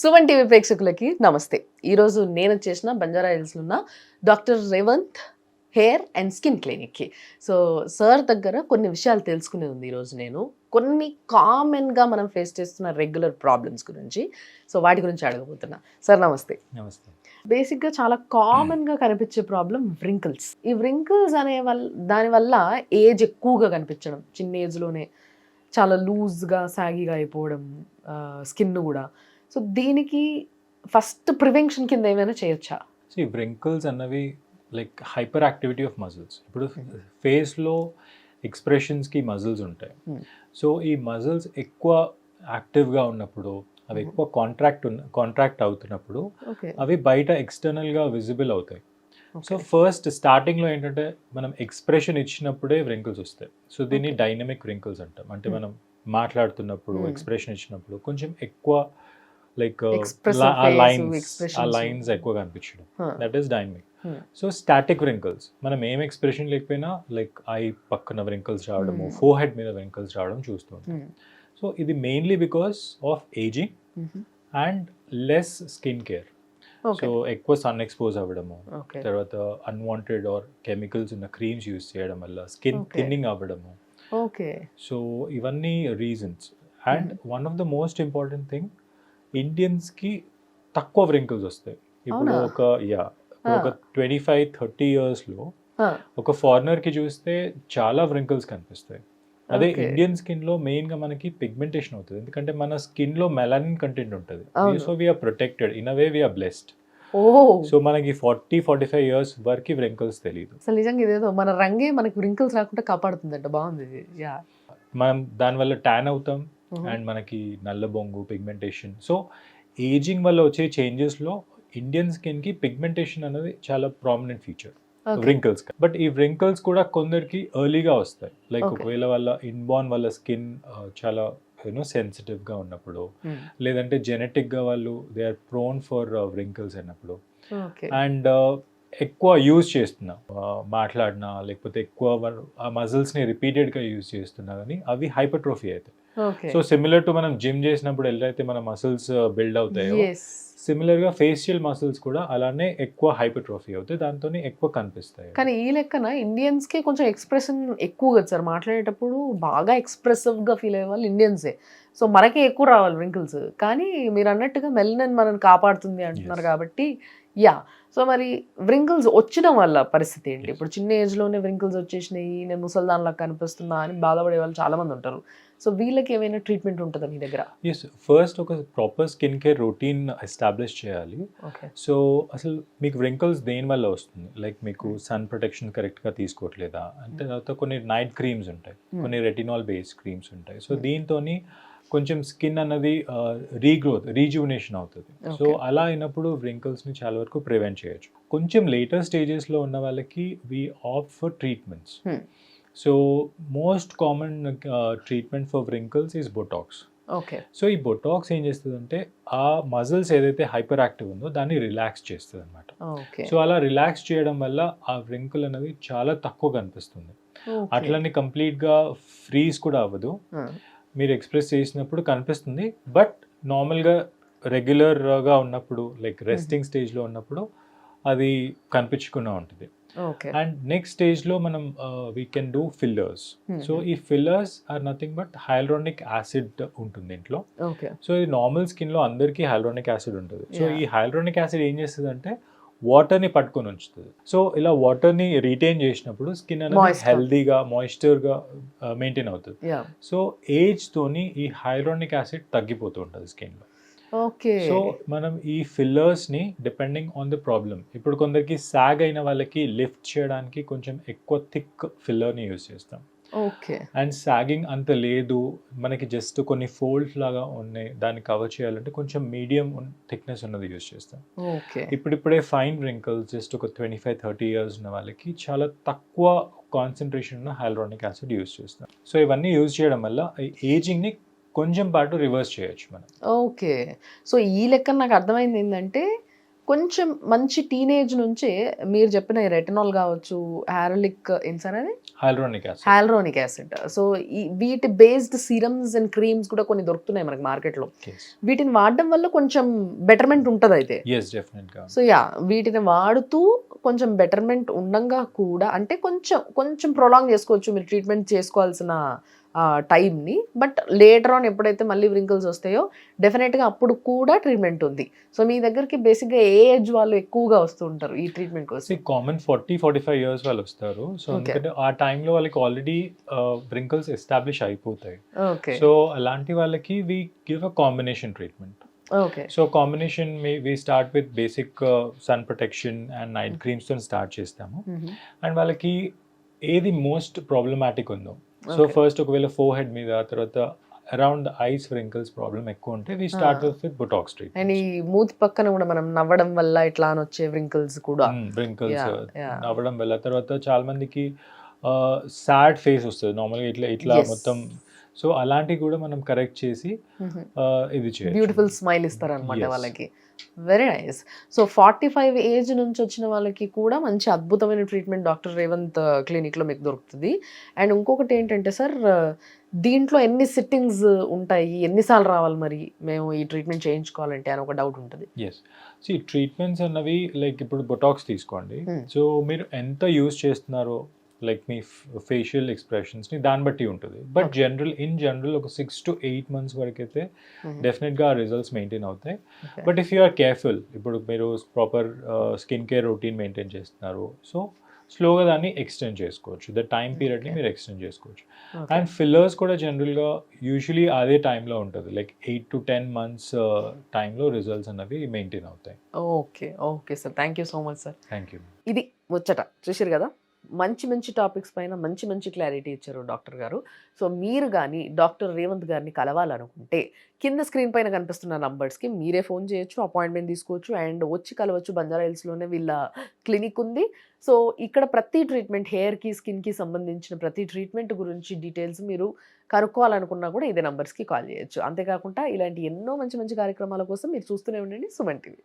Suman TV ప్రేక్షకులకి నమస్తే. ఈరోజు నేను వచ్చేసిన బంజారా హిల్స్లో ఉన్న doctor Revanth hair and skin క్లినిక్కి. సో సార్ దగ్గర కొన్ని విషయాలు తెలుసుకునేది ఉంది ఈరోజు నేను. కొన్ని కామన్గా మనం ఫేస్ చేస్తున్న రెగ్యులర్ ప్రాబ్లమ్స్ గురించి, సో వాటి గురించి అడగబోతున్నా. సార్ నమస్తే. నమస్తే. బేసిక్గా చాలా కామన్గా కనిపించే ప్రాబ్లం వ్రింకిల్స్. ఈ వ్రింకిల్స్ అనే దానివల్ల ఏజ్ ఎక్కువగా కనిపించడం, చిన్న ఏజ్లోనే చాలా లూజ్గా సాగిగా అయిపోవడం స్కిన్ కూడా. సో దీనికి ఫస్ట్ ప్రివెన్షన్ కింద ఏమైనా చేయొచ్చా? సో ఈ వ్రింకిల్స్ అన్నవి like hyper activity of muscles. ఇప్పుడు ఫేస్లో ఎక్స్ప్రెషన్స్కి మజిల్స్ ఉంటాయి. సో ఈ మజిల్స్ ఎక్కువ యాక్టివ్గా ఉన్నప్పుడు, అవి ఎక్కువ కాంట్రాక్ట్ అవుతున్నప్పుడు అవి బయట ఎక్స్టర్నల్గా విజిబుల్ అవుతాయి. సో ఫస్ట్ స్టార్టింగ్లో ఏంటంటే మనం ఎక్స్ప్రెషన్ ఇచ్చినప్పుడే వ్రింకిల్స్ వస్తాయి. సో దీన్ని డైనమిక్ వ్రింకిల్స్ అంటాం. అంటే మనం మాట్లాడుతున్నప్పుడు ఎక్స్ప్రెషన్ ఇచ్చినప్పుడు కొంచెం ఎక్కువ లైక్ ఆ లైన్స్ ఎక్కువ కనిపించడం, that is dynamic. So static wrinkles మనం ఏం ఎక్స్ప్రెషన్ లేకపోయినా లైక్ ఐ పక్కన వ్రింకిల్స్ రావడము, ఫోర్ హెడ్ మీద వ్రింకిల్స్ రావడం చూస్తుంటాం. సో ఇది mainly because of ageing and less skin care. So ఎక్కువ సన్ ఎక్స్పోజ్ అవ్వడము, తర్వాత అన్వాంటెడ్ ఆర్ కెమికల్స్ ఉన్న క్రీమ్స్ యూస్ చేయడం వల్ల స్కిన్ థిన్నింగ్ అవ్వడము. సో ఇవన్నీ reasons. And one of the most important thing, ఇండియన్స్కి తక్కువ వ్రింకిల్స్ వస్తాయి. ఇప్పుడు ఒక 25-30 ఇయర్స్లో ఒక ఫారినర్కి చూస్తే చాలా వ్రింకిల్స్ కనిపిస్తాయి. అదే ఇండియన్ స్కిన్లో మెయిన్గా మనకి పిగ్మెంటేషన్ అవుతుంది, ఎందుకంటే మన స్కిన్లో మెలానిన్ కంటెంట్ ఉంటుంది. So we are protected, in a way we are blessed. So మనకి 40-45 ఇయర్స్ వరకు వ్రింకిల్స్ తెలియదు. అసలు నిజంగా ఇదేదో మన రంగే మనకి వ్రింకిల్స్ రాకుండా కాపాడుతుందంట. బాగుంది. మనం దానివల్ల ట్యాన్ అవుతాం అండ్ మనకి నల్ల బొంగు, పిగ్మెంటేషన్. సో ఏజింగ్ వల్ల వచ్చే చేంజెస్లో ఇండియన్ స్కిన్కి పిగ్మెంటేషన్ అనేది చాలా ప్రామినెంట్ ఫీచర్ వ్రింకిల్స్. బట్ ఈ వ్రింకిల్స్ కూడా కొందరికి ఎర్లీగా వస్తాయి. లైక్ ఒకవేళ వాళ్ళ ఇన్బార్న్ వాళ్ళ స్కిన్ చాలా సెన్సిటివ్గా ఉన్నప్పుడు, లేదంటే జెనెటిక్గా వాళ్ళు they are prone for wrinkles అయినప్పుడు, అండ్ ఎక్కువ యూజ్ చేస్తున్నా మాట్లాడినా, లేకపోతే ఎక్కువ ఆ మజిల్స్ని రిపీటెడ్గా యూజ్ చేస్తున్నా కానీ అవి హైపర్ట్రోఫీ అవుతాయి. సో సిమిలర్ టు మనం జిమ్ చేసినప్పుడు ఎలా అయితే మన మసిల్స్ బిల్డ్ అవుతాయో, సిమిలర్గా ఫేషియల్ మసిల్స్ కూడా అలానే ఎక్కువ హైపర్ట్రోఫీ అవుతాయి, దాంతో ఎక్కువ కనిపిస్తాయి. కానీ ఈ లెక్కన ఇండియన్స్కి కొంచెం ఎక్స్ప్రెషన్ ఎక్కువ కదా సార్, మాట్లాడేటప్పుడు బాగా ఎక్స్ప్రెసివ్గా ఫీల్ అయ్యే వాళ్ళు ఇండియన్సే. సో మనకే ఎక్కువ రావాలి వ్రింకిల్స్. కానీ మీరు అన్నట్టుగా మెలనిన్ మనల్ని కాపాడుతుంది అంటున్నారు కాబట్టి సో మరి వ్రింకిల్స్ వచ్చడం వల్ల పరిస్థితి ఏంటి? ఇప్పుడు చిన్న ఏజ్లోనే వ్రింకిల్స్ వచ్చేసినాయి, నేను ముసల్దాన్లా కనిపిస్తున్నా అని బాధపడే వాళ్ళు చాలామంది ఉంటారు. సో వీళ్ళకి ఏమైనా ట్రీట్మెంట్ ఉంటుందా మీ దగ్గర? ఎస్, ఫస్ట్ ఒక proper skin care routine establish చేయాలి. సో అసలు మీకు వ్రింకిల్స్ దేని వల్ల వస్తుంది? లైక్ మీకు సన్ ప్రొటెక్షన్ కరెక్ట్గా తీసుకోవట్లేదా అంటే, తర్వాత కొన్ని నైట్ క్రీమ్స్ ఉంటాయి, కొన్ని రెటినాల్ బేస్డ్ క్రీమ్స్ ఉంటాయి. సో దీంతో కొంచెం స్కిన్ అన్నది రీజువినేషన్ అవుతుంది. సో అలా అయినప్పుడు వ్రింకిల్స్ని చాలా వరకు ప్రివెంట్ చేయొచ్చు. కొంచెం లేటర్ స్టేజెస్లో ఉన్న వాళ్ళకి we opt for treatments. So most common treatment for wrinkles is Botox. So ఈ బొటాక్స్ ఏం చేస్తుంది అంటే, ఆ మజిల్స్ ఏదైతే హైపర్ యాక్టివ్ ఉందో దాన్ని రిలాక్స్ చేస్తుంది అనమాట. సో అలా రిలాక్స్ చేయడం వల్ల ఆ వ్రింకిల్ అనేది చాలా తక్కువ కనిపిస్తుంది. అట్లనే కంప్లీట్గా ఫ్రీజ్ కూడా అవ్వదు. మీరు ఎక్స్ప్రెస్ చేసినప్పుడు కనిపిస్తుంది, బట్ నార్మల్గా రెగ్యులర్గా ఉన్నప్పుడు, లైక్ రెస్టింగ్ స్టేజ్లో ఉన్నప్పుడు అది కనిపించకుండా ఉంటుంది. అండ్ నెక్స్ట్ స్టేజ్లో మనం we can do fillers. So ఈ fillers are nothing but hyaluronic acid ఉంటుంది ఇంట్లో. సో ఈ నార్మల్ స్కిన్లో అందరికీ హైలూరోనిక్ యాసిడ్ ఉంటుంది. సో ఈ హైలూరోనిక్ యాసిడ్ ఏం చేస్తుంది అంటే వాటర్ని పట్టుకొని ఉంచుతుంది. సో ఇలా వాటర్ని రిటైన్ చేసినప్పుడు స్కిన్ అనేది హెల్దీగా, మాయిశ్చర్గా మెయింటైన్ అవుతుంది. సో ఏజ్తోని ఈ హైలూరోనిక్ యాసిడ్ తగ్గిపోతూ ఉంటుంది స్కిన్లో. సో మనం ఈ ఫిల్లర్స్ని డిపెండింగ్ ఆన్ ద ప్రాబ్లమ్, ఇప్పుడు కొందరికి సాగ్ అయిన వాళ్ళకి లిఫ్ట్ చేయడానికి కొంచెం ఎక్కువ థిక్ ఫిల్లర్ని యూజ్ చేస్తాం. అండ్ సాగింగ్ అంత లేదు, మనకి జస్ట్ కొన్ని ఫోల్డ్స్ లాగా ఉన్నాయి, దాన్ని కవర్ చేయాలంటే కొంచెం మీడియం థిక్నెస్ ఉన్నది యూజ్ చేస్తాం. ఇప్పుడిప్పుడే ఫైన్ వ్రింకిల్స్ జస్ట్ ఒక 25-30 ఇయర్స్ ఉన్న వాళ్ళకి చాలా తక్కువ కాన్సన్ట్రేషన్ ఉన్న హైలూరోనిక్ యాసిడ్ యూజ్ చేస్తాం. సో ఇవన్నీ యూజ్ చేయడం వల్ల ఏజింగ్ని కొంచెం పాటు రివర్స్ చేయొచ్చు మనం. సో ఈ లెక్క నాకు అర్థమైంది ఏంటంటే, కొంచెం మంచి టీనేజ్ నుంచే మీరు చెప్పిన రెటినాల్ కావచ్చు, హ్యారలిక్ ఏం సార్ అది, హ్యాలరోనిక్ యాసిడ్. సో వీటి బేస్డ్ సిరమ్స్ అండ్ క్రీమ్స్ కూడా కొన్ని దొరుకుతున్నాయి మనకి మార్కెట్లో. వీటిని వాడడం వల్ల కొంచెం బెటర్మెంట్ ఉంటుంది అయితే. సో వీటిని వాడుతూ కొంచెం బెటర్మెంట్ ఉండంగా కూడా, అంటే కొంచెం ప్రొలాంగ్ చేసుకోవచ్చు మీరు ట్రీట్మెంట్ చేసుకోవాల్సిన టైంని. బట్ లేటర్ ఆన్ ఎప్పుడైతే మళ్ళీ వ్రింకిల్స్ వస్తాయో డెఫినెట్గా అప్పుడు కూడా ట్రీట్మెంట్ ఉంది. సో మీ దగ్గరికి బేసిక్గా ఏ ఏజ్ వాళ్ళు ఎక్కువగా వస్తూ ఉంటారు ఈ ట్రీట్మెంట్ కోసం? కామన్ 40-45 ఇయర్స్ వాళ్ళు వస్తారు. సో ఎందుకంటే ఆ టైంలో వాళ్ళకి ఆల్రెడీ వ్రింకిల్స్ ఎస్టాబ్లిష్ అయిపోతాయి. సో అలాంటి వాళ్ళకి we give a combination treatment. So combination we start with basic sun protection and night creams తో స్టార్ట్ చేస్తాము. అండ్ వాళ్ళకి ఏది మోస్ట్ ప్రాబ్లమాటిక్ ఉందో, సో ఫస్ట్ ఒకవేళ ఫోర్ హెడ్ మీద, తర్వాత అరౌండ్ ఐస్ వ్రింకిల్స్ ప్రాబ్లం ఎక్కువ ఉంటే we start with Botox treatment. And ఈ మూతి పక్కన కూడా మనం నవ్వడం వల్ల ఇట్లా వచ్చే వ్రింకిల్స్ కూడా, నవ్వడం వల్ల, తర్వాత చాలా మందికి సాడ్ ఫేస్ వస్తుంది నార్మల్గా ఇట్లా మొత్తం. సో అలాంటివి కూడా మనం కరెక్ట్ చేసి ఇది చేయాలి, బ్యూటిఫుల్ స్మైల్ ఇస్తారు అనమాట వాళ్ళకి. Very nice. సో 45 ఏజ్ నుంచి వచ్చిన వాళ్ళకి కూడా మంచి అద్భుతమైన ట్రీట్మెంట్ డాక్టర్ రేవంత్ క్లినిక్లో మీకు దొరుకుతుంది. అండ్ ఇంకొకటి ఏంటంటే సార్, దీంట్లో ఎన్ని సిట్టింగ్స్ ఉంటాయి, ఎన్నిసార్లు రావాలి మరి మేము ఈ ట్రీట్మెంట్ చేయించుకోవాలంటే అని ఒక డౌట్ ఉంటుంది. ట్రీట్మెంట్స్ అన్నవి లైక్ ఇప్పుడు బొటాక్స్ తీసుకోండి. సో మీరు ఎంత యూజ్ చేస్తున్నారో, లైక్ మీ ఫేషియల్ ఎక్స్ప్రెషన్స్ని దాన్ని బట్టి ఉంటుంది. బట్ ఇన్ జనరల్ ఒక 6 to 8 months వరకు అయితే డెఫినెట్గా ఆ రిజల్ట్స్ మెయింటైన్ అవుతాయి. But if you are careful, ఇప్పుడు మీరు proper skin care routine maintain చేస్తున్నారు, సో స్లోగా దాన్ని ఎక్స్టెండ్ చేసుకోవచ్చు. ద టైం పీరియడ్ని మీరు ఎక్స్టెండ్ చేసుకోవచ్చు. అండ్ ఫిల్లర్స్ కూడా జనరల్గా యూజువలీ అదే టైంలో ఉంటుంది, లైక్ 8 to 10 months టైంలో రిజల్ట్స్ అన్నవి మెయింటైన్ అవుతాయి. Okay sir, thank you so much sir. Thank you. ఇది ముచ్చట చూసారు కదా, మంచి టాపిక్స్ పైన మంచి క్లారిటీ ఇచ్చారు డాక్టర్ గారు. సో మీరు కానీ డాక్టర్ రేవంత్ గారిని కలవాలనుకుంటే కింద స్క్రీన్ పైన కనిపిస్తున్న నంబర్స్కి మీరే ఫోన్ చేయొచ్చు, అపాయింట్మెంట్ తీసుకోవచ్చు, అండ్ వచ్చి కలవచ్చు. బంజారా హిల్స్లోనే వీళ్ళ క్లినిక్ ఉంది. సో ఇక్కడ ప్రతి ట్రీట్మెంట్, హెయిర్కి స్కిన్కి సంబంధించిన ప్రతి ట్రీట్మెంట్ గురించి డీటెయిల్స్ మీరు కనుక్కోవాలనుకున్నా కూడా ఇదే నంబర్స్కి కాల్ చేయొచ్చు. అంతేకాకుండా ఇలాంటి ఎన్నో మంచి కార్యక్రమాల కోసం మీరు చూస్తూనే ఉండండి సుమన్ టీవీ.